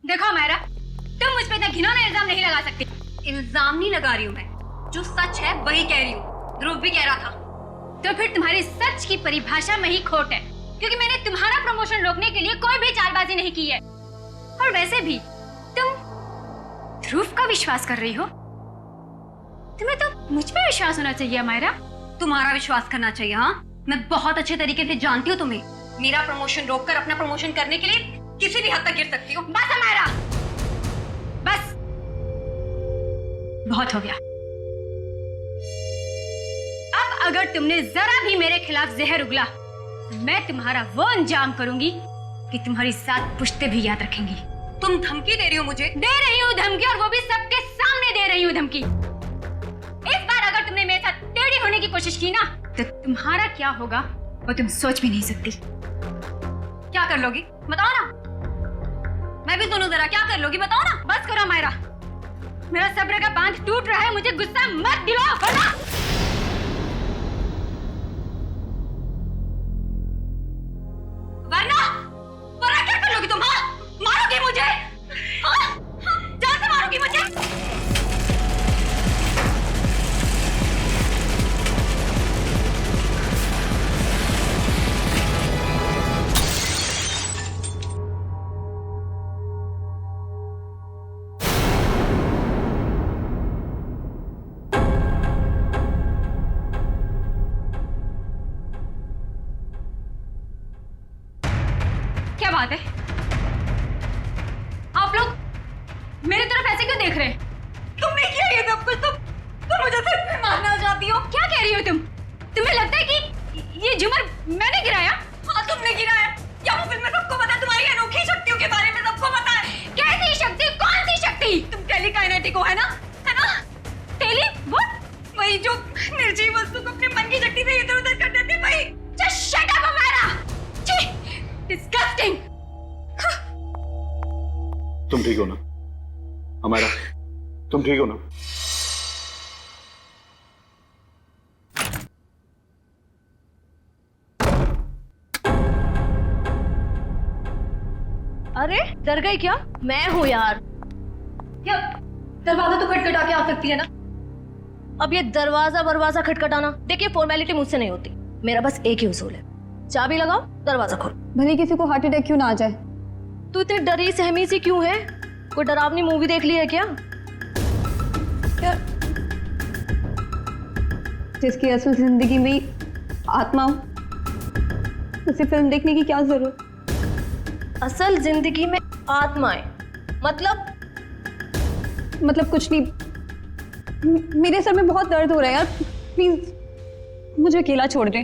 देखो मायरा, तुम मुझ पे इतना घिनौना इल्जाम नहीं लगा सकती। इल्जाम नहीं लगा रही हूँ मैं, जो सच है वही कह रही हूँ। ध्रुव भी कह रहा था। तो फिर तुम्हारी सच की परिभाषा में ही खोट है, क्योंकि मैंने तुम्हारा प्रमोशन रोकने के लिए कोई भी चालबाजी नहीं की है। और वैसे भी तुम ध्रुव का विश्वास कर रही हो। तुम्हें तो मुझ पे विश्वास होना चाहिए मायरा। तुम्हारा विश्वास करना चाहिए। हाँ, मैं बहुत अच्छे तरीके से जानती हूँ तुम्हें। मेरा प्रमोशन रोककर अपना प्रमोशन करने के लिए किसी भी हद तक गिर सकती हो। बस मायरा, बस बहुत हो गया। अब अगर तुमने जरा भी मेरे खिलाफ जहर उगला तो मैं तुम्हारा वो अंजाम करूंगी कि तुम्हारी 7 पुश्तें भी याद रखेंगी। तुम धमकी दे रही हो मुझे? दे रही हूँ धमकी, और वो भी सबके सामने दे रही हूँ धमकी। इस बार अगर तुमने मेरे साथ टेढ़ी होने की कोशिश की ना, तो तुम्हारा क्या होगा वो तुम सोच भी नहीं सकती। क्या कर लोगी बताओ ना, मैं भी सुनूं जरा। क्या कर लोगी बताओ ना। बस करो मायरा, मेरा सब्र का बांध टूट रहा है। मुझे गुस्सा मत दिलाओ, वरना क्या कर लोगी तुम? हाँ, मारोगी मुझे? हाँ, जान से मारोगी मुझे? क्या बात है? आप लोग मेरी तरफ ऐसे क्यों देख रहे हैं? तुमने किया ये सब कुछ? तुम मुझे सिर्फ में मारना चाहती हो? क्या कह रही हो तुम? तुम्हें लगता है कि ये झूमर मैंने गिराया? हाँ, तुमने गिराया। क्या वो फिल्म में सबको पता है? तुम्हारी अनोखी शक्तियों के बारे में सबको पता है। कैसी शक्ति? कौन सी शक्ति? तुम टेलीकाइनेटिक हो, है ना? है ना? टेली वो? वही जो निर्जीव वस्तु को अपने मन की शक्ति से इधर उधर कर देते, वही। Just shut up, अमारा! छी! Disgusting! तुम ठीक हो ना हमारा? तुम ठीक हो ना? अरे डर गई क्या? मैं हूँ यार। क्या दरवाजा तो खटखटा के आ सकती है ना? अब ये दरवाजा खटखटाना, देखिए फॉर्मेलिटी मुझसे नहीं होती। मेरा बस एक ही उसूल है, चाबी लगाओ, दरवाजा खोलो। भले किसी को हार्ट अटैक क्यों ना आ जाए। तू इतनी डरी सहमी सी क्यों है? कोई डरावनी मूवी देख ली है क्या? जिसकी असल जिंदगी में ही आत्मा हो, उसे फिल्म देखने की क्या जरूरत? असल जिंदगी में आत्माएं मतलब कुछ नहीं। मेरे सर में बहुत दर्द हो रहा है यार, प्लीज मुझे अकेला छोड़ दे।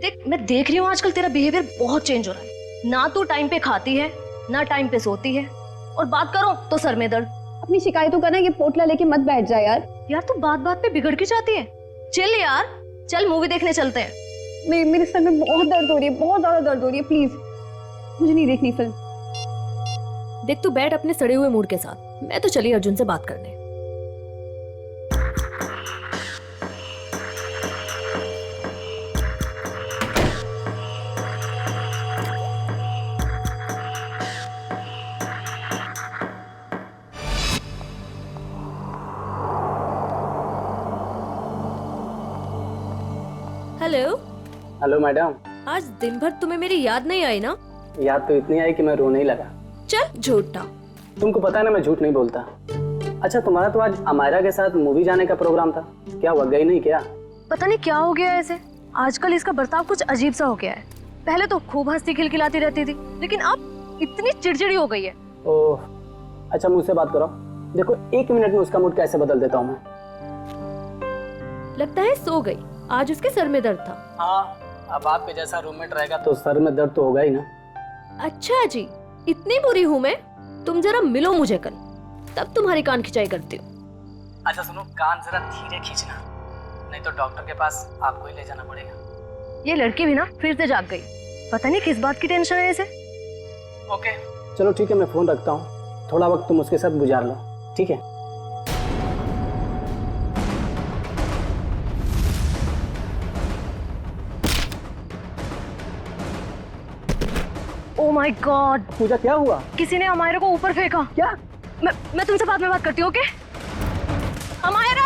देख, मैं देख रही हूँ आजकल तेरा बिहेवियर बहुत चेंज हो रहा है। ना तू टाइम पे खाती है, ना टाइम पे सोती है, और बात करो तो सर में दर्द। अपनी शिकायतों का ना ये पोटला लेके मत बैठ जा यार। यार तू बात बात पे बिगड़ के जाती है। चल यार, चल मूवी देखने चलते हैं। मेरे सर में बहुत दर्द हो रही है, बहुत ज्यादा दर्द हो रही है। प्लीज मुझे नहीं देखनी फिल्म। देख तू बैठ अपने सड़े हुए मूड के साथ, मैं तो चली अर्जुन से बात करने। हेलो। Hello madam. आज दिन भर तुम्हें मेरी याद नहीं आई ना? याद तो इतनी आई कि मैं रोने ही लगा। चल झूठा। तुमको पता है ना मैं झूठ नहीं बोलता। अच्छा, तुम्हारा तो आज अमायरा के साथ मूवी जाने का प्रोग्राम था, क्या हुआ, गई नहीं क्या? पता नहीं क्या हो गया ऐसे, आजकल इसका बर्ताव कुछ अजीब सा हो गया है। पहले तो खूब हंसती खिलखिलाती रहती थी, लेकिन अब इतनी चिड़चिड़ी हो गई है। ओह, अच्छा मुझसे बात करो। देखो 1 मिनट में उसका मूड कैसे बदल देता हूँ मैं। लगता है सो गई, आज उसके सर में दर्द था। हाँ, अब आपके जैसा रूममेट रहेगा तो सर में दर्द तो होगा ही ना। अच्छा जी, इतनी बुरी हूँ मैं? तुम जरा मिलो मुझे कल, तब तुम्हारी कान खिंचाई करती हूँ। अच्छा सुनो, कान जरा धीरे खींचना, नहीं तो डॉक्टर के पास आपको ही ले जाना पड़ेगा। ये लड़की भी ना फिर से जाग गई, पता नहीं किस बात की टेंशन है इसे। ओके चलो ठीक है, मैं फोन रखता हूँ, थोड़ा वक्त तुम उसके साथ गुजार लो, ठीक है? ओ माय गॉड, पूजा क्या हुआ? किसी ने अमायरा को ऊपर फेंका। क्या? मैं तुमसे बाद में बात करती हूँ, ओके? अमायरा!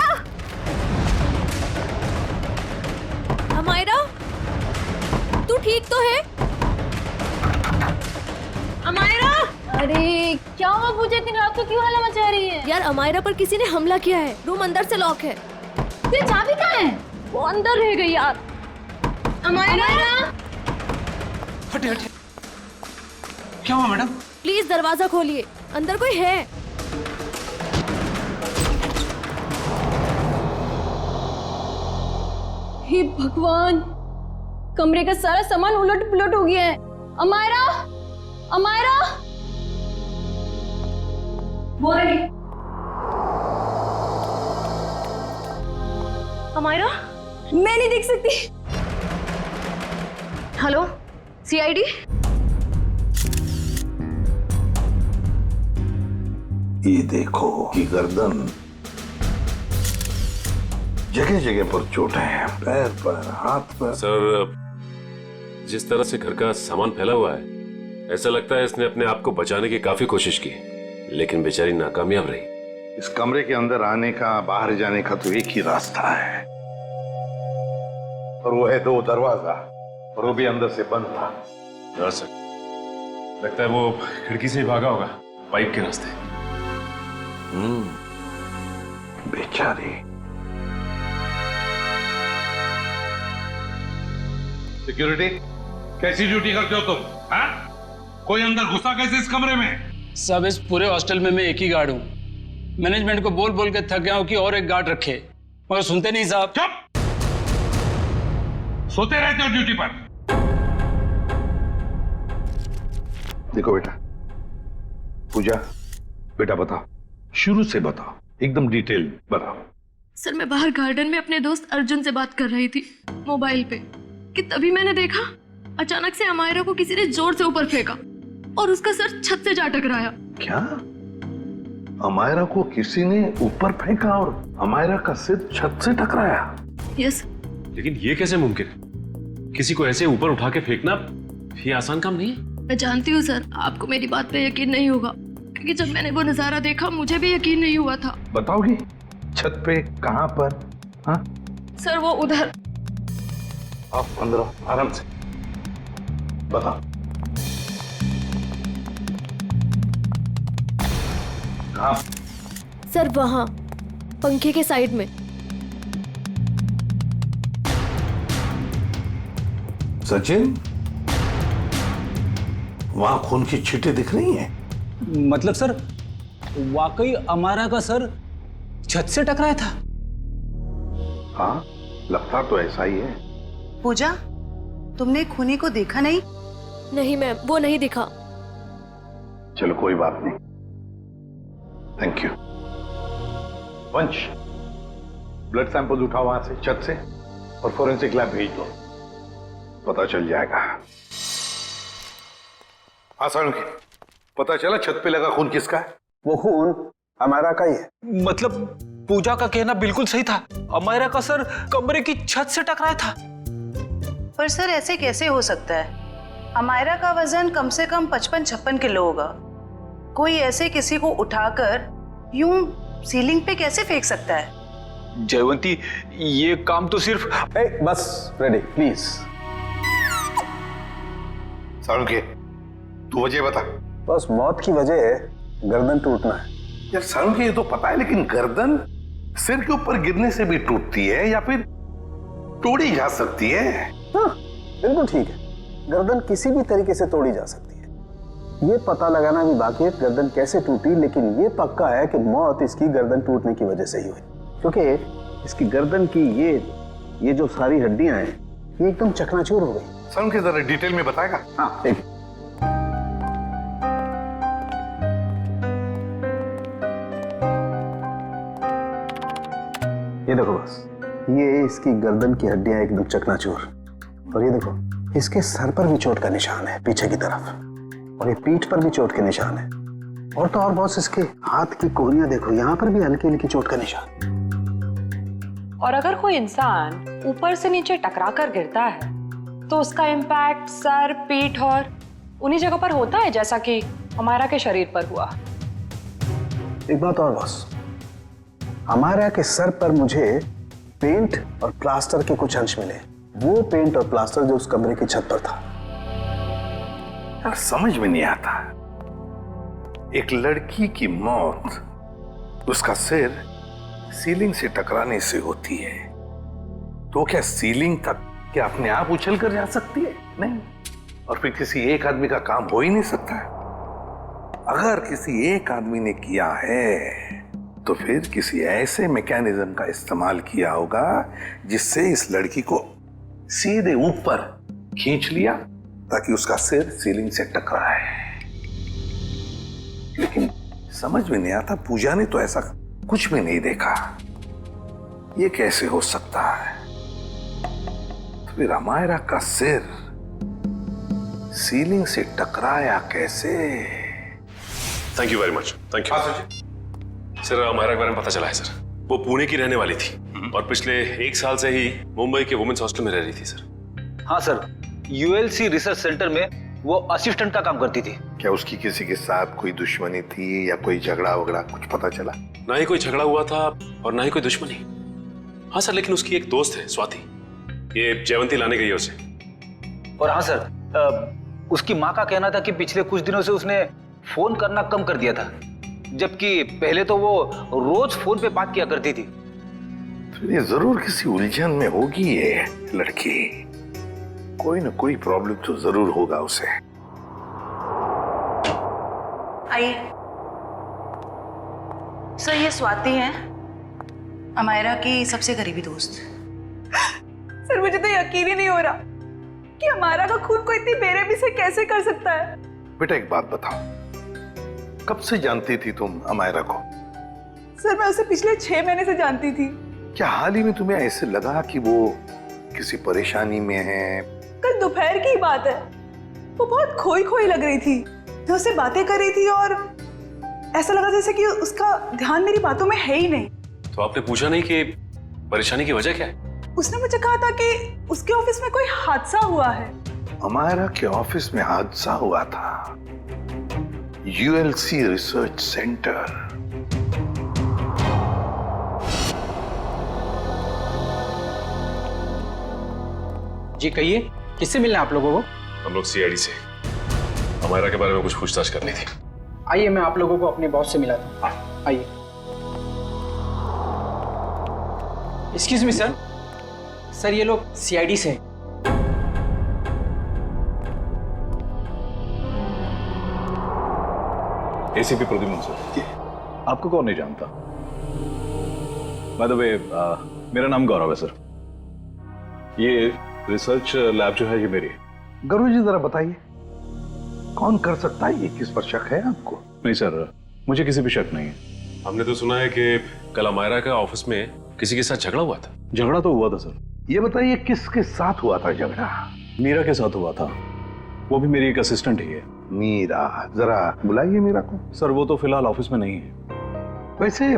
अमायरा, तू ठीक तो है? अमायरा! अरे क्या हुआ पूजा, इतनी रात को क्यों हल्ला मचा रही है? यार अमायरा पर किसी ने हमला किया है, रूम अंदर से लॉक है। तेरी चाबी कहाँ है? वो अंदर रह गई यार। अमायरा! हटे हटे, क्या हुआ मैडम? प्लीज दरवाजा खोलिए, अंदर कोई है। हे भगवान, कमरे का सारा सामान उलट पुलट हो गया है। अमायरा, अमायरा, वो रही। अमायरा? मैं नहीं देख सकती। Hello, CID? ये देखो कि गर्दन, जगह जगह पर चोटें हैं, पैर पर, हाथ पर। सर, जिस तरह से घर का सामान फैला हुआ है, ऐसा लगता है इसने अपने आप को बचाने की काफी कोशिश की, लेकिन बेचारी नाकामयाब रही। इस कमरे के अंदर आने का, बाहर जाने का तो एक ही रास्ता है, और वो है 2 दरवाजा, और वो भी अंदर से बंद था। हाँ सर, लगता है वो खिड़की से ही भागा होगा, पाइप के रास्ते। बेचारी। सिक्योरिटी, कैसी ड्यूटी करते हो तुम? हाँ? कोई अंदर घुसा कैसे इस कमरे में? सब इस पूरे हॉस्टल में मैं एक ही गार्ड हूँ। मैनेजमेंट को बोल बोल के थक गया हूँ कि और एक गार्ड रखे, मगर सुनते नहीं साहब। चुप! सोते रहते हो ड्यूटी पर। देखो बेटा, पूजा, बेटा बताओ, शुरू से बताओ, एकदम डिटेल बताओ। सर, मैं बाहर गार्डन में अपने दोस्त अर्जुन से बात कर रही थी मोबाइल पे, कि तभी मैंने देखा अचानक से अमायरा को किसी ने जोर से ऊपर फेंका और उसका सर छत से जा टकराया। क्या? अमायरा को किसी ने ऊपर फेंका और अमायरा का सिर छत से टकराया? यस। लेकिन ये कैसे मुमकिन है? किसी को ऐसे ऊपर उठा के फेंकना ये आसान काम नहीं है। मैं जानती हूँ सर, आपको मेरी बात पे यकीन नहीं होगा, क्योंकि जब मैंने वो नजारा देखा मुझे भी यकीन नहीं हुआ था। बताओगी छत पे कहां पर? हाँ सर, वो उधर। आप अंदर आराम से बताओ। कहां? सर वहां, पंखे के साइड में। सचिन, वहां खून की छींटें दिख रही हैं। मतलब सर, वाकई अमायरा का सर छत से टकराया था? हाँ, लगता तो ऐसा ही है। पूजा, तुमने खूनी को देखा नहीं? नहीं मैम, वो नहीं दिखा। चलो कोई बात नहीं, थैंक यू। वंश, ब्लड सैंपल उठाओ वहां से, छत से, और फोरेंसिक लैब भेज दो, पता चल जाएगा। आसान की पता चला छत पे लगा खून किसका है? वो खून अमायरा का ही है। मतलब पूजा का कहना बिल्कुल सही था, अमायरा का सर कमरे की छत से टकराया था। पर सर ऐसे कैसे हो सकता है? अमायरा का वजन कम से कम 55-56 किलो होगा। कोई ऐसे किसी को उठाकर यूं सीलिंग पे कैसे फेंक सकता है? जयवंती, ये काम तो सिर्फ बस रेडी प्लीज। सारुके, तू वजह बता। बस मौत की वजह है गर्दन टूटना है। यार सारुके, ये तो पता है, लेकिन गर्दन सिर के ऊपर गिरने से भी टूटती है या फिर तोड़ी जा सकती है? हाँ, बिल्कुल ठीक है, गर्दन किसी भी तरीके से तोड़ी जा सकती है। ये पता लगाना भी बाकी है गर्दन कैसे टूटी, लेकिन ये पक्का है कि मौत इसकी गर्दन टूटने की वजह से ही हुई, क्योंकि इसकी गर्दन की ये जो सारी हड्डियां हैं ये एकदम चकनाचूर हो गई। सारुके, जरा डिटेल में बताएगा? हाँ ठीक। ये देखो बस, ये इसकी गर्दन की हड्डियां एकदम चकनाचूर, और ये देखो इसके सर पर भी चोट का निशान है पीछे की तरफ, और ये पीठ पर भी चोट के निशान है, और तो और बॉस इसके हाथ की कोहनियां देखो, यहाँ पर भी हल्की हल्की चोट का निशान। और अगर कोई इंसान ऊपर से नीचे टकरा कर गिरता है तो उसका इम्पैक्ट सर, पीठ और उन्हीं जगह पर होता है जैसा कि अमायरा के शरीर पर हुआ। एक बात और बॉस, अमायरा के सर पर मुझे पेंट और प्लास्टर के कुछ अंश मिले। वो पेंट और प्लास्टर जो उस कमरे की छत पर था। यार समझ में नहीं आता, एक लड़की की मौत उसका सिर सीलिंग से टकराने से होती है, तो क्या सीलिंग तक क्या अपने आप उछल कर जा सकती है? नहीं। और फिर किसी एक आदमी का काम हो ही नहीं सकता है। अगर किसी एक आदमी ने किया है तो फिर किसी ऐसे मैकेनिज्म का इस्तेमाल किया होगा जिससे इस लड़की को सीधे ऊपर खींच लिया ताकि उसका सिर सीलिंग से टकराए। लेकिन समझ में नहीं आता, पूजा ने तो ऐसा कुछ भी नहीं देखा। ये कैसे हो सकता है? तो फिर अमायरा का सिर सीलिंग से टकराया कैसे? Thank you very much. Thank you sir. Amaira के बारे में पता चला है सर, वो पुणे की रहने वाली थी और पिछले 1 साल से ही मुंबई के वुमेन्स हॉस्टल में रह रही थी सर। हाँ सर, यूएलसी रिसर्च सेंटर में वो असिस्टेंट का काम करती थी। क्या उसकी किसी के साथ कोई दुश्मनी थी या कोई झगड़ा वगड़ा कुछ पता चला? ना ही कोई झगड़ा हुआ था और ना ही कोई दुश्मनी। हाँ सर, लेकिन उसकी एक दोस्त है स्वाति, ये जयवंती लाने गई है उसे। और हाँ सर, उसकी माँ का कहना था कि पिछले कुछ दिनों से उसने फोन करना कम कर दिया था, जबकि पहले तो वो रोज फोन पे बात किया करती थी। तो ये जरूर किसी उलझन में होगी ये लड़की, कोई ना कोई प्रॉब्लम तो जरूर होगा उसे। आइए सर, ये स्वाति है, अमायरा की सबसे करीबी दोस्त। सर मुझे तो यकीन ही नहीं हो रहा कि अमायरा का खून कोई इतनी बेरहमी से कैसे कर सकता है। बेटा एक बात बताओ, कब से जानती थी तुम अमायरा को? सर मैं उसे पिछले 6 महीने से जानती थी। क्या हाल ही में तुम्हें ऐसे लगा कि वो किसी परेशानी में है? कल दोपहर की बात है, वो बहुत खोई खोई लग रही थी। मैं उससे बातें कर रही थी और ऐसा लगा जैसे कि उसका ध्यान मेरी बातों में है ही नहीं। तो आपने पूछा नहीं कि परेशानी की वजह क्या है? उसने मुझे कहा था कि उसके ऑफिस में कोई हादसा हुआ है। अमायरा के ऑफिस में हादसा हुआ था? ULC research centre. जी कहिए, किससे मिलना है आप लोगों को? हम लोग सीआईडी से अमायरा के बारे में कुछ पूछताछ करनी थी। आइए, मैं आप लोगों को अपने बॉस से मिलाता हूँ। आइए। एक्सक्यूज मी सर, सर ये लोग सीआईडी से हैं। ACP Pradyuman sir. आपको कौन नहीं जानता? बाय द वे, मेरा नाम गौरव है सर। ये रिसर्च लैब जो है ये मेरी है। गौरव जी जरा बताइए, कौन कर सकता है ये? किस पर शक है आपको? नहीं सर, मुझे किसी भी शक नहीं है। हमने तो सुना है कि कल अमायरा का ऑफिस में किसी के साथ झगड़ा हुआ था। झगड़ा तो हुआ था सर। ये बताइए किसके साथ हुआ था झगड़ा? मीरा के साथ हुआ था, वो भी मेरी एक असिस्टेंट ही है। मीरा, जरा बुलाइए मीरा को। सर वो तो फिलहाल ऑफिस में नहीं है। वैसे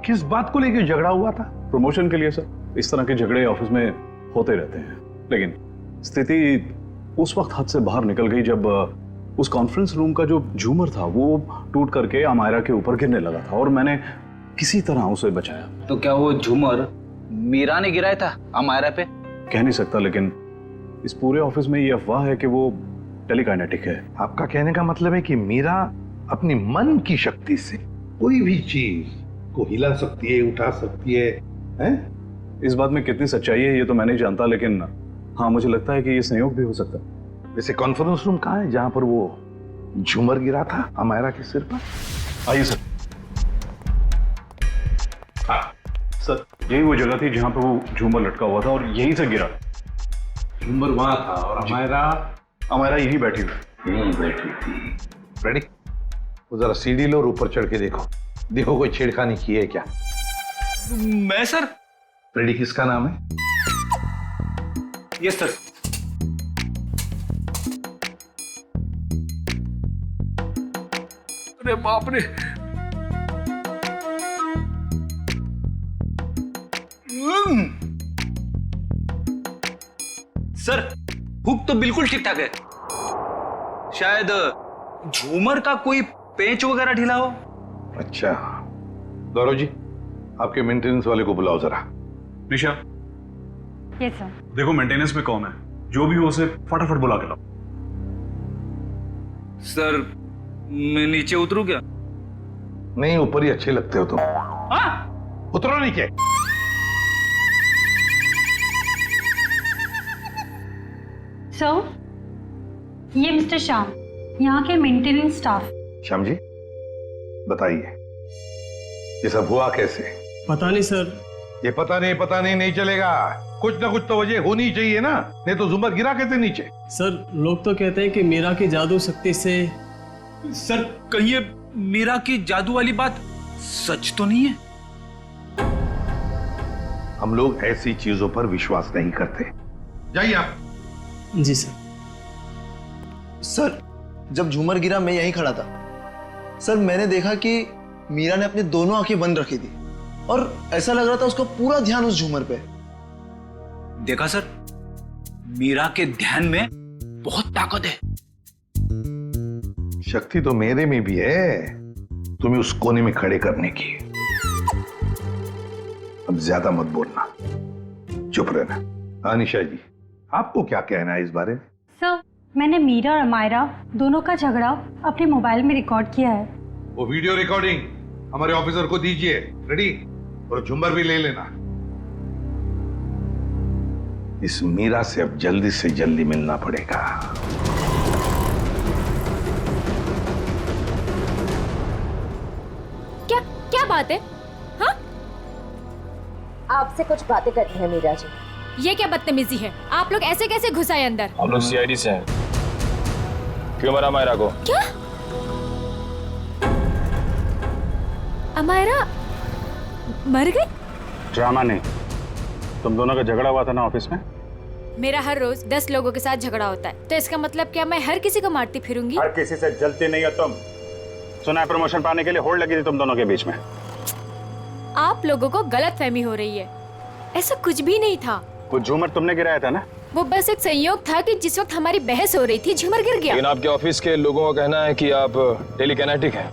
किस बात को लेकर झगड़ा हुआ था? प्रमोशन के लिए सर। इस तरह के झगड़े ऑफिस में होते रहते हैं, लेकिन स्थिति उस वक्त हाथ से बाहर निकल गई जब उस कॉन्फ्रेंस रूम का जो झूमर था वो टूट करके अमायरा के ऊपर गिरने लगा था और मैंने किसी तरह उसे बचाया। तो क्या वो झूमर मीरा ने गिराया था अमायरा पे? कह नहीं सकता, लेकिन इस पूरे ऑफिस में ये अफवाह है कि वो टेलीकाइनेटिक है। आपका कहने का मतलब है कि मीरा अपनी मन की शक्ति से कोई भी चीज को हिला सकती है, उठा सकती है, हैं? इस बात में कितनी सच्चाई है ये तो मैं नहीं जानता, लेकिन हाँ मुझे लगता है कि ये संयोग भी हो सकता है। वैसे कॉन्फ्रेंस रूम कहाँ है जहां पर वो झूमर गिरा था अमायरा के सिर पर? आइए सर। हाँ सर, यही वो जगह थी जहां पर वो झूमर लटका हुआ था और यहीं से गिरा। झूमर वहां था और अमायरा यहीं बैठी हुई। यहीं बैठी थी। रेडी? वो जरा सीढ़ी लो और ऊपर चढ़ के देखो, देखो कोई छेड़खानी की है क्या? मैं सर? रेडी, किसका नाम है? Yes sir. अरे बाप रे, सर हुक तो बिल्कुल ठीक ठाक है। शायद झूमर का कोई पेंच वगैरह ढीला हो। अच्छा, गौरव जी आपके मेंटेनेंस वाले को बुलाओ जरा। निशा, यस सर। देखो मेंटेनेंस में कौन है, जो भी हो उसे फटाफट बुला के लाओ। सर मैं नीचे उतरूं क्या? नहीं, ऊपर ही अच्छे लगते हो तुम। उतरो नीचे। सर, ये मिस्टर श्याम, यहाँ के मेंटेनेंस स्टाफ। श्याम जी बताइए ये सब हुआ कैसे? पता नहीं सर। ये पता नहीं नहीं चलेगा, कुछ ना कुछ तो वजह होनी चाहिए ना, नहीं तो झूमर गिरा कैसे नीचे? सर लोग तो कहते हैं कि मीरा की जादू शक्ति से। सर कहिए मीरा की जादू वाली बात सच तो नहीं है? हम लोग ऐसी चीजों पर विश्वास नहीं करते। जाइए आप। जी सर। सर जब झूमर गिरा मैं यहीं खड़ा था सर, मैंने देखा कि मीरा ने अपनी दोनों आंखें बंद रखी थी और ऐसा लग रहा था उसका पूरा ध्यान उस झूमर पे। देखा सर, मीरा के ध्यान में बहुत ताकत है। शक्ति तो मेरे में भी है, तुम्हें उस कोने में खड़े करने की। अब ज्यादा मत बोलना, चुप रहना। अनिशा जी आपको क्या कहना है इस बारे में? सर, मैंने मीरा और अमायरा दोनों का झगड़ा अपने मोबाइल में रिकॉर्ड किया है। वो वीडियो रिकॉर्डिंग हमारे ऑफिसर को दीजिए, रेडी? और झुम्बर भी ले लेना। इस मीरा से अब जल्दी से जल्दी मिलना पड़ेगा। क्या बात है? हाँ? आपसे कुछ बातें करनी है मीरा जी। ये क्या बदतमीजी है? आप लोग ऐसे कैसे घुस आए अंदर? हम लोग सीआईडी से हैं। क्यों मरा अमायरा को? क्या? अमायरा मर गई? ड्रामा नहीं, तुम दोनों का झगड़ा हुआ था ना ऑफिस में। मेरा हर रोज 10 लोगों के साथ झगड़ा होता है, तो इसका मतलब क्या मैं हर किसी को मारती फिरूंगी? हर किसी से जलती नहीं हो तुम। सुना है प्रमोशन पाने के लिए होड़ लगी थी तुम दोनों के बीच में। आप लोगों को गलतफहमी हो रही है, ऐसा कुछ भी नहीं था। वो झूमर तुमने गिराया था ना? वो बस एक संयोग था कि जिस वक्त हमारी बहस हो रही थी झूमर गिर गया। लेकिन आपके ऑफिस के लोगों का कहना है कि आप टेलीकिनेटिक हैं,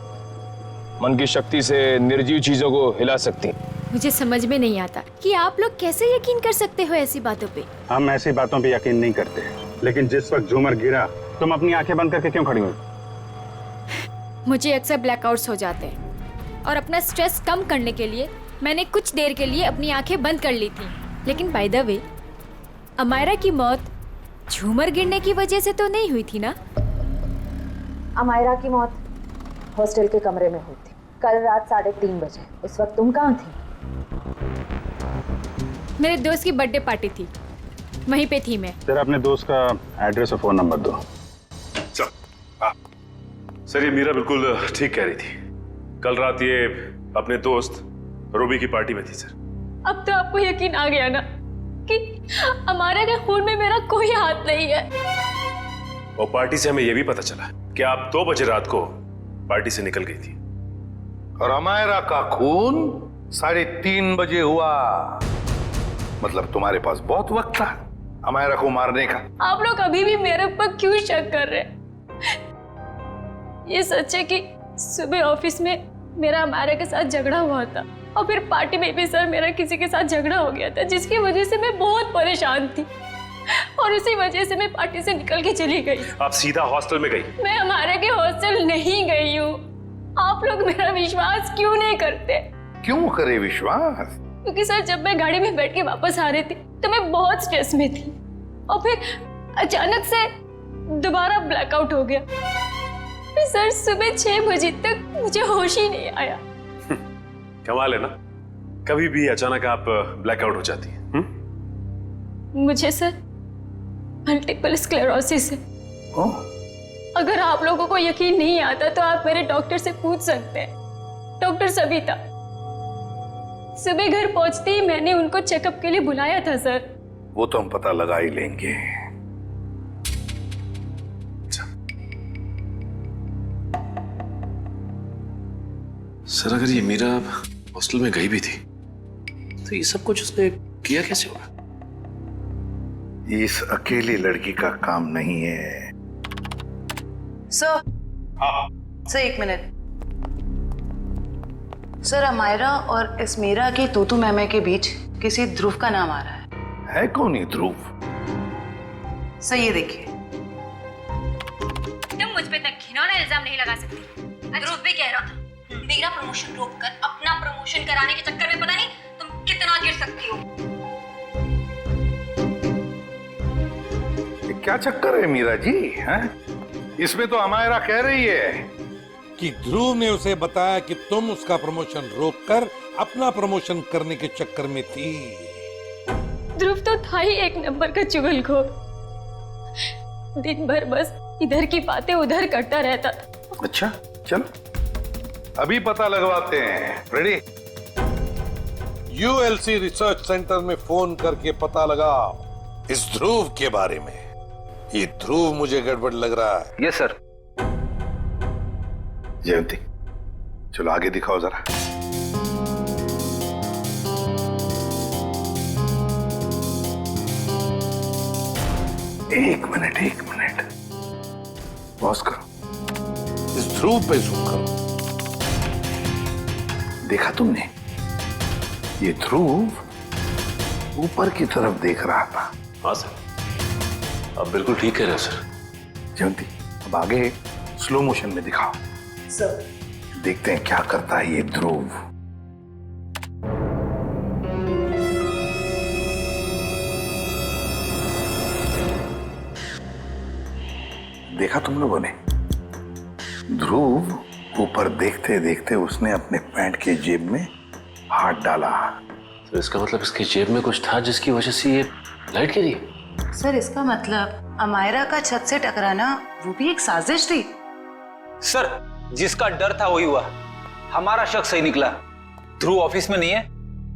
मन की शक्ति से निर्जीव चीजों को हिला सकती हैं। मुझे समझ में नहीं आता कि आप लोग कैसे यकीन कर सकते हो ऐसी बातों पे। हम ऐसी बातों पे यकीन नहीं करते, लेकिन जिस वक्त झूमर गिरा तुम अपनी आंखें बंद करके क्यों खड़ी हुई? मुझे अक्सर ब्लैकआउट्स हो जाते हैं और अपना स्ट्रेस कम करने के लिए मैंने कुछ देर के लिए अपनी आंखें बंद कर ली थी। लेकिन बाय द वे, अमायरा की मौत झूमर गिरने की वजह से तो नहीं हुई थी ना? अमायरा की मौत हॉस्टल के कमरे में हुई थी कल रात 3:30 बजे। उस वक्त तुम कहाँ थी? मेरे दोस्त की बर्थडे पार्टी थी, वहीं पे थी मैं। तेरा अपने दोस्त का एड्रेस और फोन नंबर दो। सर ये मीरा बिल्कुल ठीक कह रही थी। कल रात ये अपने दोस्त रूबी की पार्टी में थी सर। अब तो आपको यकीन आ गया ना कि अमायरा के खून में मेरा कोई हाथ नहीं है। और पार्टी से हमें यह भी पता चला कि आप 2 बजे रात को पार्टी से निकल गई थी। और अमायरा का खून 3:30 बजे हुआ, मतलब तुम्हारे पास बहुत वक्त था अमायरा को मारने का। आप लोग अभी भी मेरे ऊपर क्यों शक कर रहे हैं? ये सच है कि सुबह ऑफिस में मेरा अमायरा के साथ झगड़ा हुआ था और फिर पार्टी में भी सर मेरा किसी के साथ झगड़ा हो गया था, जिसकी वजह से मैं बहुत परेशान थी और उसी वजह से मैं पार्टी से निकल के चली गई। आप सीधा हॉस्टल में गई? मैं अमायरा के हॉस्टल नहीं गई हूँ। आप लोग मेरा विश्वास क्यों नहीं करते? क्यों करे विश्वास? क्योंकि सर जब मैं गाड़ी में बैठ के वापस आ रही थी तो मैं बहुत स्ट्रेस में थी और फिर अचानक से दोबारा ब्लैकआउट हो गया। फिर सर सुबह 6 बजे तक मुझे होश ही नहीं आया। कमाल है ना, कभी भी अचानक आप ब्लैकआउट हो जाती हैं। मुझे सर मल्टीपल स्क्लेरोसिस है। अगर आप लोगों को यकीन नहीं आता तो आप मेरे डॉक्टर से पूछ सकते हैं, डॉक्टर सविता। सुबह घर पहुंचते ही मैंने उनको चेकअप के लिए बुलाया था सर। वो तो हम पता लगा ही लेंगे। सर अगर ये मीरा हॉस्टल में गई भी थी तो ये सब कुछ उसने किया कैसे होगा? इस अकेली लड़की का काम नहीं है, सर सर एक मिनट सर, अमायरा और इस मीरा की तूतू मैमे के बीच किसी ध्रुव का नाम आ रहा है कौन ये ध्रुव? सर ये देखिए। तुम मुझ पे तक घिनौना इल्जाम नहीं लगा सकती। ध्रुव भी कह रहा था मेरा प्रमोशन रोककर अपना प्रमोशन कराने के चक्कर में पता नहीं तुम कितना गिर सकती हो। ये क्या चक्कर है मीरा जी? हैं? इसमें तो अमायरा कह रही है कि ध्रुव ने उसे बताया कि तुम उसका प्रमोशन रोककर अपना प्रमोशन करने के चक्कर में थी। ध्रुव तो था ही एक नंबर का चुगलखोर। दिन भर बस इधर की बातें उधर करता रहता था। अच्छा चल अभी पता लगवाते हैं। रेडी? यूएलसी रिसर्च सेंटर में फोन करके पता लगाओ इस ध्रुव के बारे में। ये ध्रुव मुझे गड़बड़ लग रहा है। Yes sir. जयंती चलो आगे दिखाओ जरा। एक मिनट पॉज करो। इस ध्रुव पे जूम करो। देखा तुमने? ये ध्रुव ऊपर की तरफ देख रहा था। हाँ सर, आप बिल्कुल ठीक कह रहे हो सर। जयंती अब आगे स्लो मोशन में दिखाओ। सर देखते हैं क्या करता है ये ध्रुव। देखा तुम लोगों ने? ध्रुव ऊपर देखते देखते उसने अपने पैंट के जेब में हाथ डाला। तो इसका मतलब इसकी जेब में कुछ था जिसकी वजह से ये लाइट गिरी। सर इसका मतलब अमायरा का छत से टकराना वो भी एक साजिश थी। सर जिसका डर था वही हुआ। हमारा शक सही निकला। ध्रुव ऑफिस में नहीं है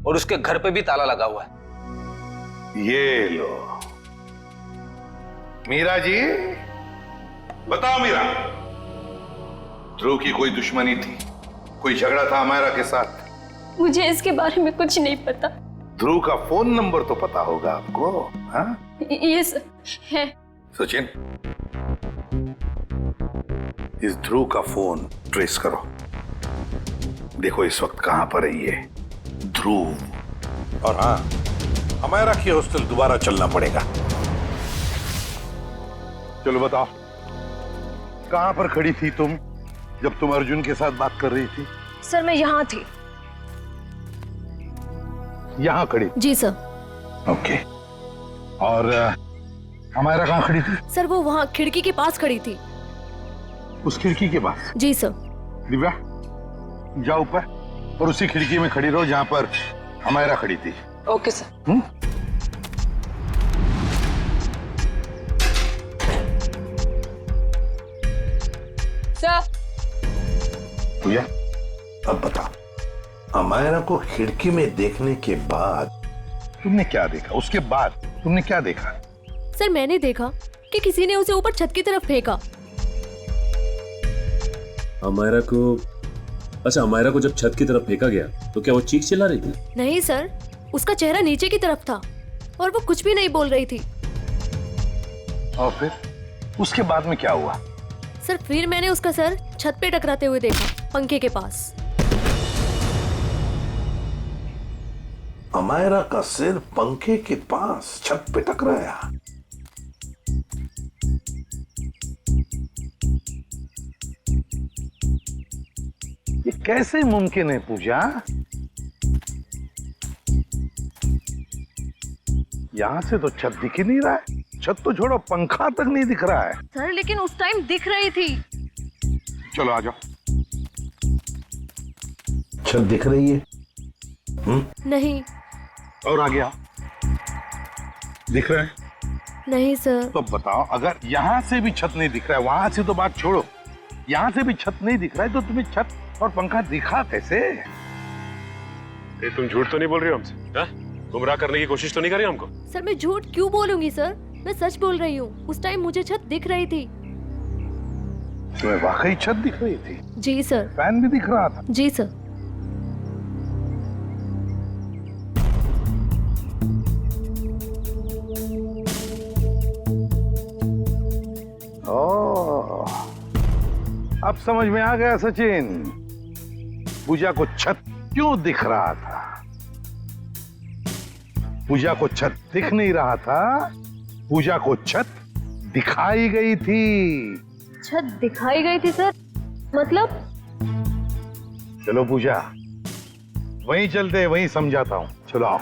और उसके घर पे भी ताला लगा हुआ है। ये लो मीरा जी, बताओ मीरा, ध्रुव की कोई दुश्मनी थी? कोई झगड़ा था अमायरा के साथ? मुझे इसके बारे में कुछ नहीं पता। ध्रुव का फोन नंबर तो पता होगा आपको? हाँ यस है। सचिन इस ध्रुव का फोन ट्रेस करो। देखो इस वक्त कहां पर है ये ध्रुव। और हाँ, अमायरा की हॉस्टल दोबारा चलना पड़ेगा। चलो बताओ कहां पर खड़ी थी तुम जब तुम अर्जुन के साथ बात कर रही थी? सर मैं यहाँ थी। यहां खड़ी? जी सर। ओके। और अमायरा कहां खड़ी थी? सर वो वहाँ खिड़की के पास खड़ी थी। उस खिड़की के पास? जी सर। दिव्या जाओ ऊपर और उसी खिड़की में खड़ी रहो जहां पर अमायरा खड़ी थी। Okay sir. सर भैया अब बताओ, अमायरा को खिड़की में देखने के बाद तुमने क्या देखा? उसके बाद तुमने क्या देखा? सर मैंने देखा कि किसी ने उसे ऊपर छत की तरफ फेंका। अमायरा को, अच्छा अमायरा को जब छत की तरफ फेंका गया तो क्या वो चीख चिल्ला रही थी? नहीं सर, उसका चेहरा नीचे की तरफ था और वो कुछ भी नहीं बोल रही थी। और फिर उसके बाद में क्या हुआ? सर फिर मैंने उसका सर छत पे टकराते हुए देखा, पंखे के पास। अमायरा का सिर पंखे के पास छत पे टकराया। ये कैसे मुमकिन है पूजा? यहां से तो छत दिख ही नहीं रहा है। छत तो छोड़ो, पंखा तक नहीं दिख रहा है। सर लेकिन उस टाइम दिख रही थी। चलो आ जाओ। छत दिख रही है? नहीं। और आ गया? दिख रहा है? नहीं सर। तो बताओ, अगर यहां से भी छत नहीं दिख रहा है, वहां से तो बात छोड़ो, यहां से भी छत नहीं दिख रहा है, तो तुम्हें छत और पंखा दिखा कैसे? तुम झूठ तो नहीं बोल रही हो हमसे? गुमराह करने की कोशिश तो नहीं कर रही हमको? सर मैं झूठ क्यों बोलूंगी सर, मैं सच बोल रही हूँ। उस टाइम मुझे छत दिख रही थी। तुम्हें वाकई छत दिख रही थी? जी सर। फैन भी दिख रहा था? जी सर। ओह, अब समझ में आ गया सचिन, पूजा को छत क्यों दिख रहा था। पूजा को छत दिख नहीं रहा था, पूजा को छत दिखाई गई थी। छत दिखाई गई थी सर, मतलब? चलो पूजा, वहीं चलते, वहीं समझाता हूं। चलो आओ।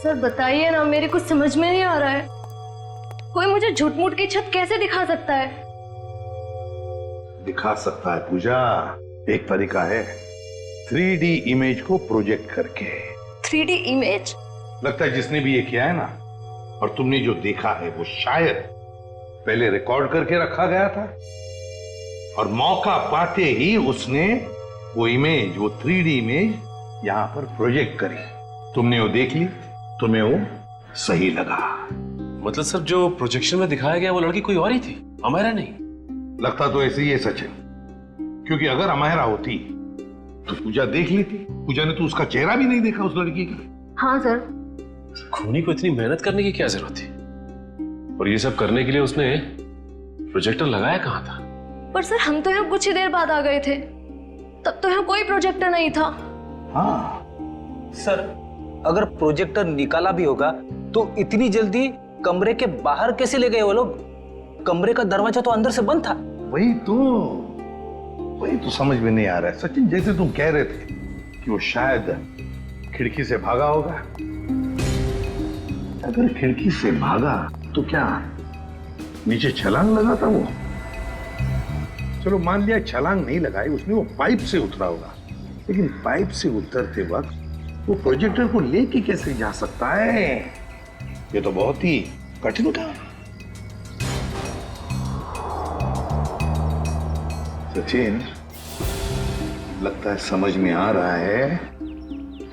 सर बताइए ना, मेरे कुछ समझ में नहीं आ रहा है। कोई मुझे झूठ मूठ की छत कैसे दिखा सकता है? दिखा सकता है पूजा, एक तरीका है, 3D इमेज को प्रोजेक्ट करके। 3D image? लगता है जिसने भी ये किया है ना, और तुमने जो देखा है वो शायद पहले रिकॉर्ड करके रखा गया था, और मौका पाते ही उसने वो इमेज, वो 3D इमेज यहां पर प्रोजेक्ट करी। तुमने वो देख ली, तुम्हें वो सही लगा। मतलब सर, जो प्रोजेक्शन में दिखाया गया वो लड़की कोई और ही थी, अमायरा नहीं? लगता तो ऐसे ही है सचिन, क्योंकि अगर अमायरा होती तो पूजा देख लेती। पूजा ने तो उसका चेहरा भी नहीं देखा उस लड़की का। हाँ सर। खूनी को इतनी मेहनत करने की क्या जरूरत थी? और ये सब करने के लिए उसने प्रोजेक्टर लगाया कहां था? पर सर हम तो यहाँ कुछ ही देर बाद आ गए थे, तब तो यहाँ कोई प्रोजेक्टर नहीं था। हाँ सर, अगर प्रोजेक्टर निकाला भी होगा तो इतनी जल्दी कमरे के बाहर कैसे ले गए वो लोग? कमरे का दरवाजा तो अंदर से बंद था। वही तो समझ में नहीं आ रहा है सचिन। जैसे तुम कह रहे थे कि वो शायद खिड़की से भागा होगा, अगर खिड़की से भागा तो क्या नीचे छलांग लगा था वो? चलो मान लिया छलांग नहीं लगाई उसने, वो पाइप से उतरा होगा, लेकिन पाइप से उतरते वक्त वो प्रोजेक्टर को लेके कैसे जा सकता है? ये तो बहुत ही कठिन काम है। सचिन, लगता है समझ में आ रहा है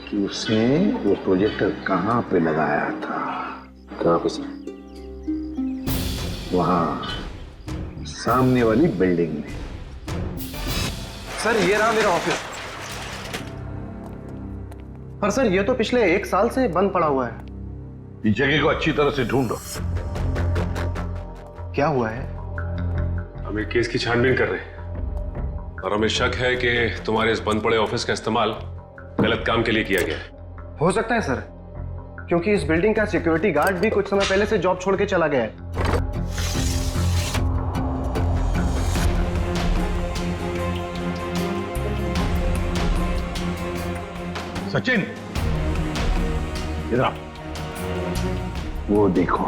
कि उसने वो प्रोजेक्टर कहां पे लगाया था। कहां पे सर? वहां सामने वाली बिल्डिंग में। सर ये रहा मेरा ऑफिस। पर सर ये तो पिछले 1 साल से बंद पड़ा हुआ है। इस जगह को अच्छी तरह से ढूंढो। क्या हुआ है? हम एक केस की छानबीन कर रहे हैं और हमें शक है कि तुम्हारे इस बंद पड़े ऑफिस का इस्तेमाल गलत काम के लिए किया गया है। हो सकता है सर, क्योंकि इस बिल्डिंग का सिक्योरिटी गार्ड भी कुछ समय पहले से जॉब छोड़ के चला गया है। सचिन, इधर आओ। वो देखो,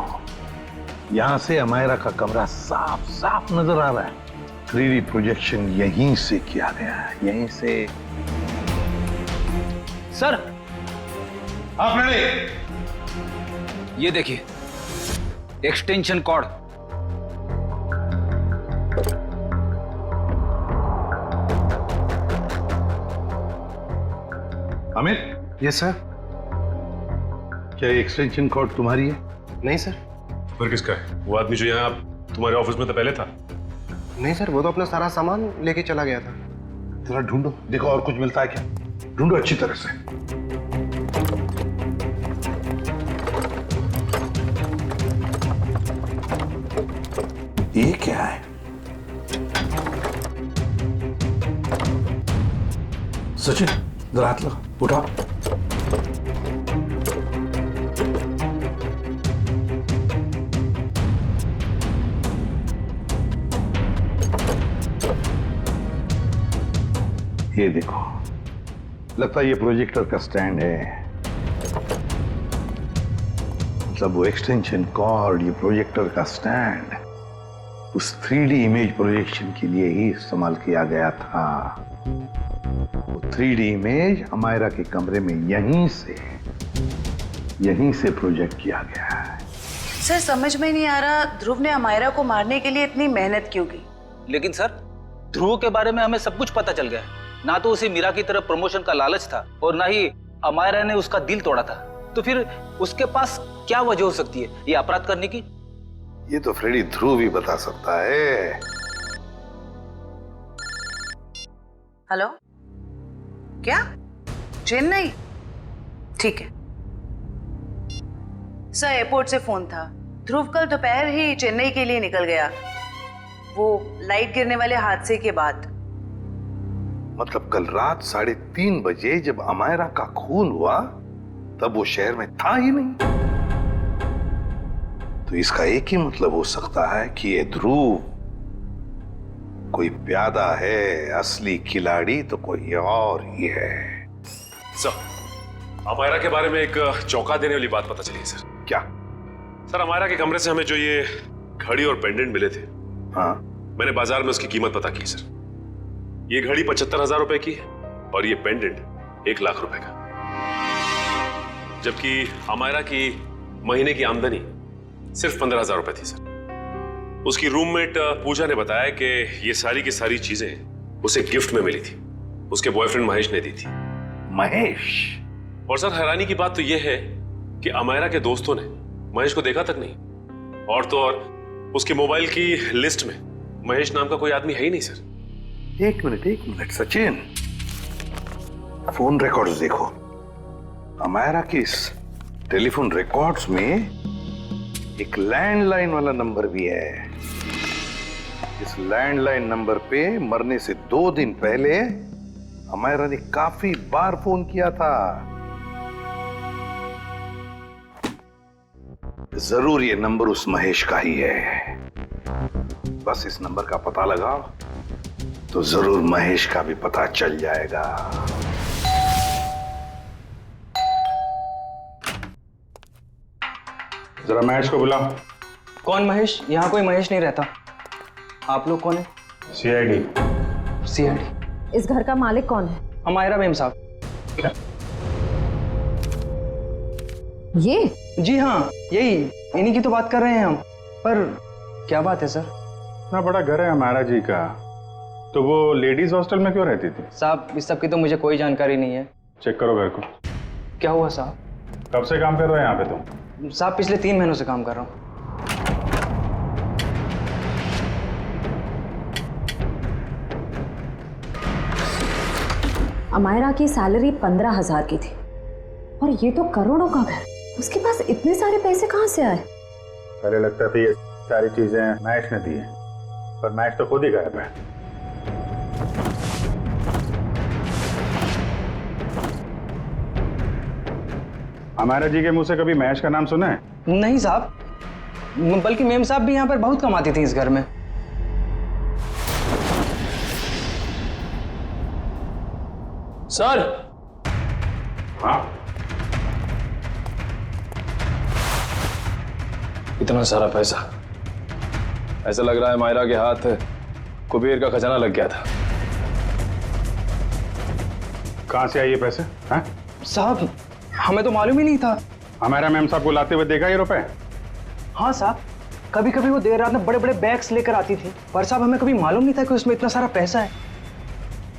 यहां से अमायरा का कमरा साफ साफ नजर आ रहा है। 3D प्रोजेक्शन यहीं से किया गया है, यहीं से। सर आप रेडी? ये देखिए, extension cord. Amit. Yes sir. क्या ये एक्सटेंशन कॉर्ड तुम्हारी है? नहीं सर। फिर किसका है? वो आदमी जो यहाँ तुम्हारे ऑफिस में तो पहले था। नहीं सर, वो तो अपना सारा सामान लेके चला गया था। जरा ढूंढो, देखो और कुछ मिलता है क्या। ढूंढो अच्छी तरह से। ये क्या है? सचिन, जरा हाथ लगा, उठाओ। ये देखो, लगता है ये प्रोजेक्टर का स्टैंड है। मतलब वो एक्सटेंशन कॉर्ड, ये प्रोजेक्टर का स्टैंड उस 3D इमेज प्रोजेक्शन के लिए ही इस्तेमाल किया गया था। वो 3D इमेज अमायरा के कमरे में यहीं से प्रोजेक्ट किया गया है। सर समझ में नहीं आ रहा, ध्रुव ने अमायरा को मारने के लिए इतनी मेहनत क्यों की? लेकिन सर, ध्रुव के बारे में हमें सब कुछ पता चल गया। ना तो उसे मीरा की तरफ प्रमोशन का लालच था और ना ही अमायरा ने उसका दिल तोड़ा था। तो फिर उसके पास क्या वजह हो सकती है ये अपराध करने की? ये तो फ्रेडी ध्रुव ही बता सकता है। हेलो, क्या चेन्नई? ठीक है, सर एयरपोर्ट से फोन था, ध्रुव कल दोपहर ही चेन्नई के लिए निकल गया, वो लाइट गिरने वाले हादसे के बाद। मतलब कल रात 3:30 बजे जब अमायरा का खून हुआ तब वो शहर में था ही नहीं। तो इसका एक ही मतलब हो सकता है कि ये ध्रुव कोई प्यादा है, असली खिलाड़ी तो कोई और ही है। सर, अमायरा के बारे में एक चौंका देने वाली बात पता चली है सर। क्या? सर, अमायरा के कमरे से हमें जो ये घड़ी और पेंडेंट मिले थे, हाँ, मैंने बाजार में उसकी कीमत पता की सर। ये घड़ी 75,000 रुपए की है और ये पेंडेंट 1 लाख रुपए का, जबकि अमायरा की महीने की आमदनी सिर्फ 15,000 रुपए थी सर। उसकी रूममेट पूजा ने बताया कि ये सारी की सारी चीजें उसे गिफ्ट में मिली थी, उसके बॉयफ्रेंड महेश ने दी थी। महेश? और सर, हैरानी की बात तो यह है कि अमायरा के दोस्तों ने महेश को देखा तक नहीं, और तो और उसके मोबाइल की लिस्ट में महेश नाम का कोई आदमी है ही नहीं सर। एक मिनट सचिन, फोन रिकॉर्ड्स देखो। अमायरा की इस टेलीफोन रिकॉर्ड्स में एक लैंडलाइन वाला नंबर भी है। इस लैंडलाइन नंबर पे मरने से 2 दिन पहले अमायरा ने काफी बार फोन किया था। जरूर ये नंबर उस महेश का ही है। बस इस नंबर का पता लगाओ तो जरूर महेश का भी पता चल जाएगा। जरा महेश को बुलाओ। कौन महेश? यहाँ कोई महेश नहीं रहता। आप लोग कौन है? सीआईडी। सीआईडी? इस घर का मालिक कौन है? अमायरा मैम साहब। ये? जी हाँ, यही, इन्हीं की तो बात कर रहे हैं हम। पर क्या बात है सर? इतना बड़ा घर है अमायरा जी का, तो वो लेडीज हॉस्टल में क्यों रहती थी? साहब, इस सब की तो मुझे कोई जानकारी नहीं है। चेक करो घर को। क्या हुआ साहब? कब से काम कर रहे हो यहाँ पे तुम? साहब, पिछले 3 महीनों से काम कर रहा हूँ। अमायरा की सैलरी 15,000 की थी और ये तो करोड़ों का घर। उसके पास इतने सारे पैसे कहाँ से आए? पहले लगता था ये सारी चीजें महेश ने दी है, पर महेश तो खुद ही गायब है। अमायरा जी के मुंह से कभी महेश का नाम सुना है? नहीं साहब, बल्कि मेम साहब भी यहाँ पर बहुत कमाती थी इस घर में। सर। हाँ? इतना सारा पैसा, ऐसा लग रहा है मायरा के हाथ कुबेर का खजाना लग गया था। कहाँ से आए ये पैसे? हैं? साहब, हमें तो मालूम ही नहीं था। अमायरा मैम साहब को लाते हुए देखा ये रुपए? हाँ साहब, कभी कभी वो देर रात में बड़े बड़े बैग्स लेकर आती थी, पर साहब हमें कभी मालूम नहीं था कि उसमें इतना सारा पैसा है।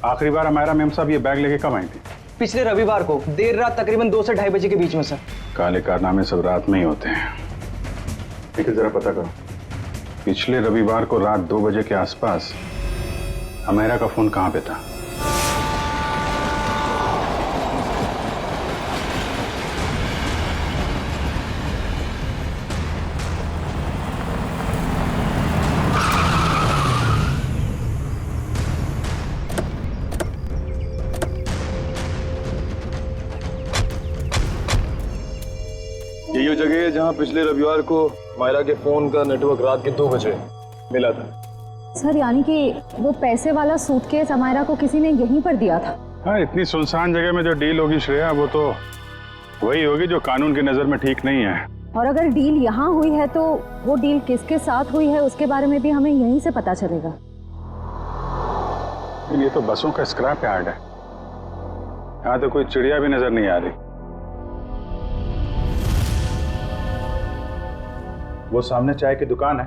आखिरी बार अमायरा मैम साहब ये बैग लेके कब आई थी? पिछले रविवार को देर रात तकरीबन 2 से 2:30 बजे के बीच में सर। काले कारनामे सब रात में ही होते हैं। लेकिन जरा पता करो, पिछले रविवार को रात 2 बजे के आसपास अमायरा का फोन कहाँ पे था? यही वो जगह है जहाँ पिछले रविवार को मायरा के फोन का नेटवर्क रात के 2 बजे मिला था। सर, यानी कि वो पैसे वाला सूटकेस अमायरा को किसी ने यहीं पर दिया था? हाँ, इतनी सुनसान जगह में जो डील होगी श्रेया, वो तो वही होगी जो कानून की नजर में ठीक नहीं है। और अगर डील यहाँ हुई है तो वो डील किसके साथ हुई है उसके बारे में भी हमें यहीं से पता चलेगा। ये तो बसों का स्क्रैप यार्ड है, यहाँ तो कोई चिड़िया भी नजर नहीं आ रही। वो सामने चाय की दुकान है,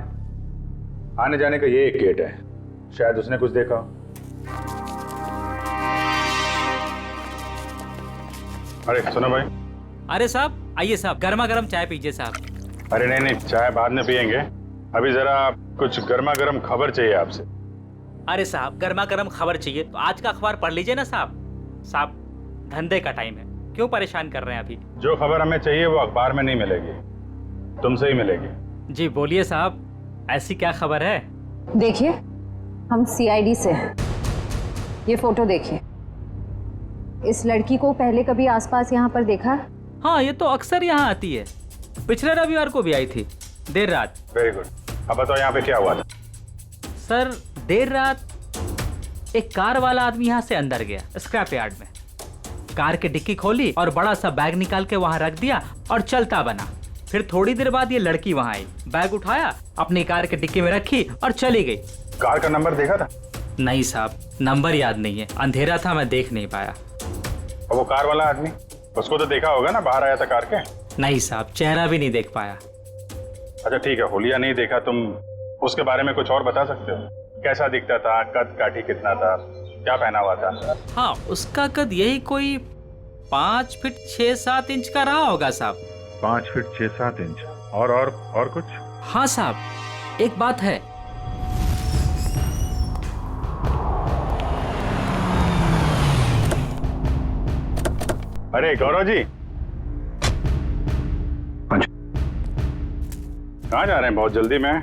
आने जाने का ये एक गेट है, शायद उसने कुछ देखा। अरे सुनो भाई। अरे साहब आइए साहब, गर्मा गर्म चाय पीजिए साहब। अरे नहीं नहीं, चाय बाद में पियेंगे, अभी जरा कुछ गर्मा गर्म खबर चाहिए आपसे। अरे साहब, गर्मा गर्म खबर चाहिए तो आज का अखबार पढ़ लीजिए ना साहब। साहब, धंधे का टाइम है, क्यों परेशान कर रहे हैं अभी? जो खबर हमें चाहिए वो अखबार में नहीं मिलेगी, तुमसे ही मिलेगी। जी बोलिए साहब, ऐसी क्या खबर है? देखिए, हम सीआईडी से हैं। ये फोटो देखिए। इस लड़की को पहले कभी आसपास यहाँ पर देखा है? हाँ, ये तो अक्सर यहाँ आती है। पिछले रविवार को भी आई थी, देर रात। Very good. अब बताओ यहाँ पे क्या हुआ था? सर, देर रात एक कार वाला आदमी यहाँ से अंदर गया स्क्रैप यार्ड में। कार की डिक्की खोली और बड़ा सा बैग निकाल के वहाँ रख दिया और चलता बना। फिर थोड़ी देर बाद ये लड़की वहाँ आई, बैग उठाया, अपनी कार की डिक्की में रखी और चली गई। कार का नंबर देखा था? नहीं साहब, नंबर याद नहीं है, अंधेरा था, मैं देख नहीं पाया। और वो कार वाला आदमी, उसको तो देखा होगा ना, बाहर आया था कार के? नहीं साहब, चेहरा भी नहीं देख पाया। अच्छा ठीक है, होलिया नहीं देखा, तुम उसके बारे में कुछ और बता सकते हो? कैसा दिखता था, कद काठी कितना था, क्या पहना हुआ था? हाँ, उसका कद यही कोई 5 फीट 6-7 इंच का रहा होगा साहब। 5 फीट 6-7 इंच। और कुछ? हाँ साहब, एक बात है। अरे गौरव जी, कहाँ जा रहे हैं बहुत जल्दी में?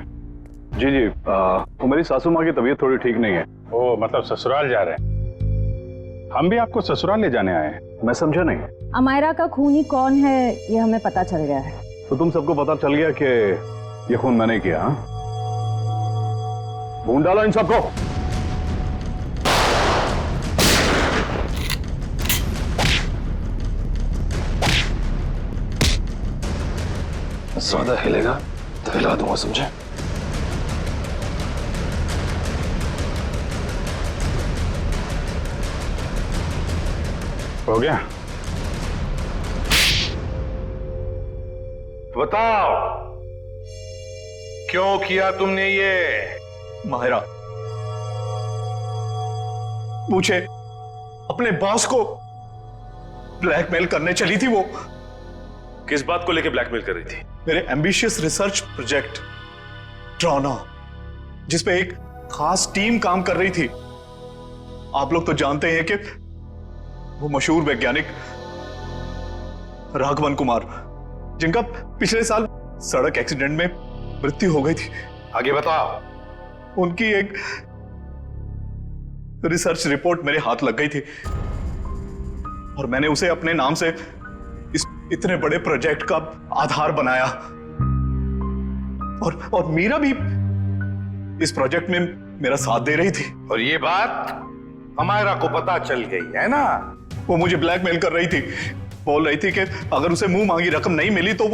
जी जी, वो मेरी सासू माँ की तबीयत थोड़ी ठीक नहीं है। ओ, मतलब ससुराल जा रहे हैं? हम भी आपको ससुराल ले जाने आए हैं। मैं समझा नहीं। अमायरा का खूनी कौन है ये हमें पता चल गया है। तो तुम सबको पता चल गया कि ये खून मैंने किया? ढूंढ डालो इन सबको। ज्यादा हिलेगा तो हिला दूंगा, समझे? हो गया? बताओ, क्यों किया तुमने ये? माहिरा, मुझे अपने बॉस को ब्लैकमेल करने चली थी। वो किस बात को लेके ब्लैकमेल कर रही थी? मेरे एम्बिशियस रिसर्च प्रोजेक्ट ड्रोना, जिसपे एक खास टीम काम कर रही थी। आप लोग तो जानते हैं कि वो मशहूर वैज्ञानिक राघवन कुमार, जिनका पिछले साल सड़क एक्सीडेंट में मृत्यु हो गई थी। आगे बताओ। उनकी एक रिसर्च रिपोर्ट मेरे हाथ लग गई थी और मैंने उसे अपने नाम से इस इतने बड़े प्रोजेक्ट का आधार बनाया। और मीरा भी इस प्रोजेक्ट में मेरा साथ दे रही थी। और ये बात अमायरा को पता चल गई है ना? वो मुझे ब्लैकमेल कर रही थी, बोल रही थी कि अगर उसे मुंह मांगी रकम नहीं मिली तो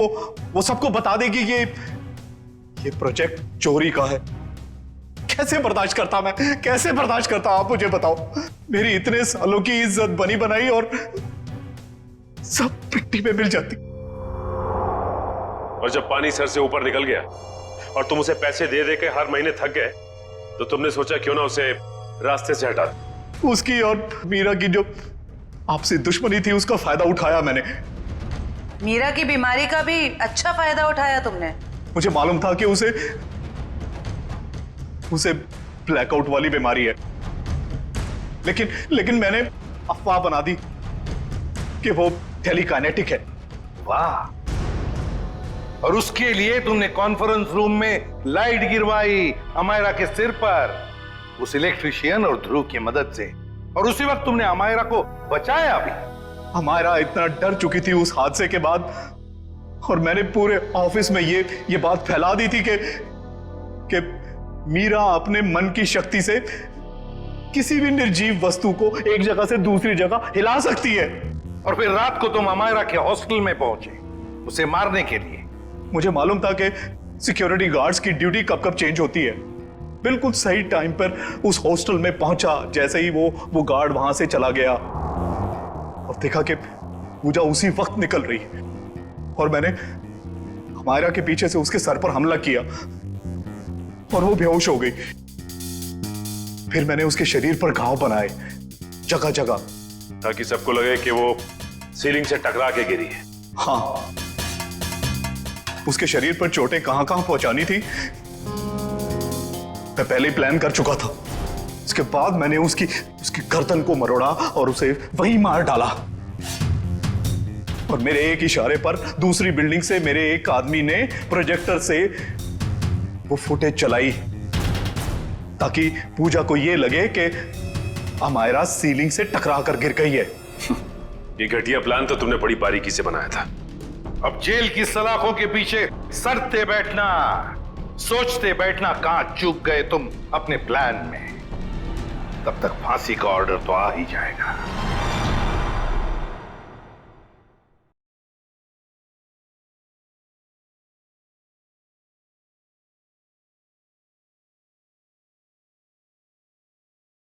वो सबको बता देगी कि ये प्रोजेक्ट चोरी का है। कैसे बर्दाश्त करता मैं, कैसे बर्दाश्त करता? आप मुझे बताओ। मेरी इतने सालों की इज्जत बनी बनाई और सब मिट्टी में मिल जाती। और जब पानी सर से ऊपर निकल गया और तुम उसे पैसे दे दे के हर महीने थक गए, तो तुमने सोचा क्यों ना उसे रास्ते से हटा दो। उसकी और मीरा की जो आपसे दुश्मनी थी, उसका फायदा उठाया मैंने। मीरा की बीमारी का भी अच्छा फायदा उठाया तुमने? मुझे मालूम था कि उसे ब्लैकआउट वाली बीमारी है, लेकिन मैंने अफवाह बना दी कि वो टेलीकाइनेटिक है। वाह! और उसके लिए तुमने कॉन्फ्रेंस रूम में लाइट गिरवाई अमायरा के सिर पर, उस इलेक्ट्रिशियन और ध्रुव की मदद से। और उसी वक्त तुमने अमायरा को बचाया भी। अमायरा इतना डर चुकी थी उस हादसे के बाद, और मैंने पूरे ऑफिस में ये बात फैला दी थी कि मीरा अपने मन की शक्ति से किसी भी निर्जीव वस्तु को एक जगह से दूसरी जगह हिला सकती है। और फिर रात को तुम अमायरा के हॉस्टल में पहुंचे उसे मारने के लिए। मुझे मालूम था कि सिक्योरिटी गार्ड्स की ड्यूटी कब कब चेंज होती है। बिल्कुल सही टाइम पर उस हॉस्टल में पहुंचा। जैसे ही वो गार्ड वहां से चला गया और देखा कि पूजा उसी वक्त निकल रही है, और मैंने अमायरा के पीछे से उसके सर पर हमला किया और वो बेहोश हो गई। फिर मैंने उसके शरीर पर घाव बनाए जगह जगह, ताकि सबको लगे कि वो सीलिंग से टकरा के गिरी है। हाँ, उसके शरीर पर चोटें कहां कहां पहुंचानी थी मैं पहले ही प्लान कर चुका था। उसके बाद मैंने उसकी गर्दन को मरोड़ा और उसे वहीं मार डाला। और मेरे एक इशारे पर दूसरी बिल्डिंग से मेरे एक आदमी ने प्रोजेक्टर से वो फुटेज चलाई ताकि पूजा को ये लगे कि अमायरा सीलिंग से टकरा कर गिर गई है। ये घटिया प्लान तो तुमने बड़ी बारीकी से बनाया था। अब जेल की सलाखों के पीछे सरते बैठना, सोचते बैठना कहां चूक गए तुम अपने प्लान में, तब तक फांसी का ऑर्डर तो आ ही जाएगा।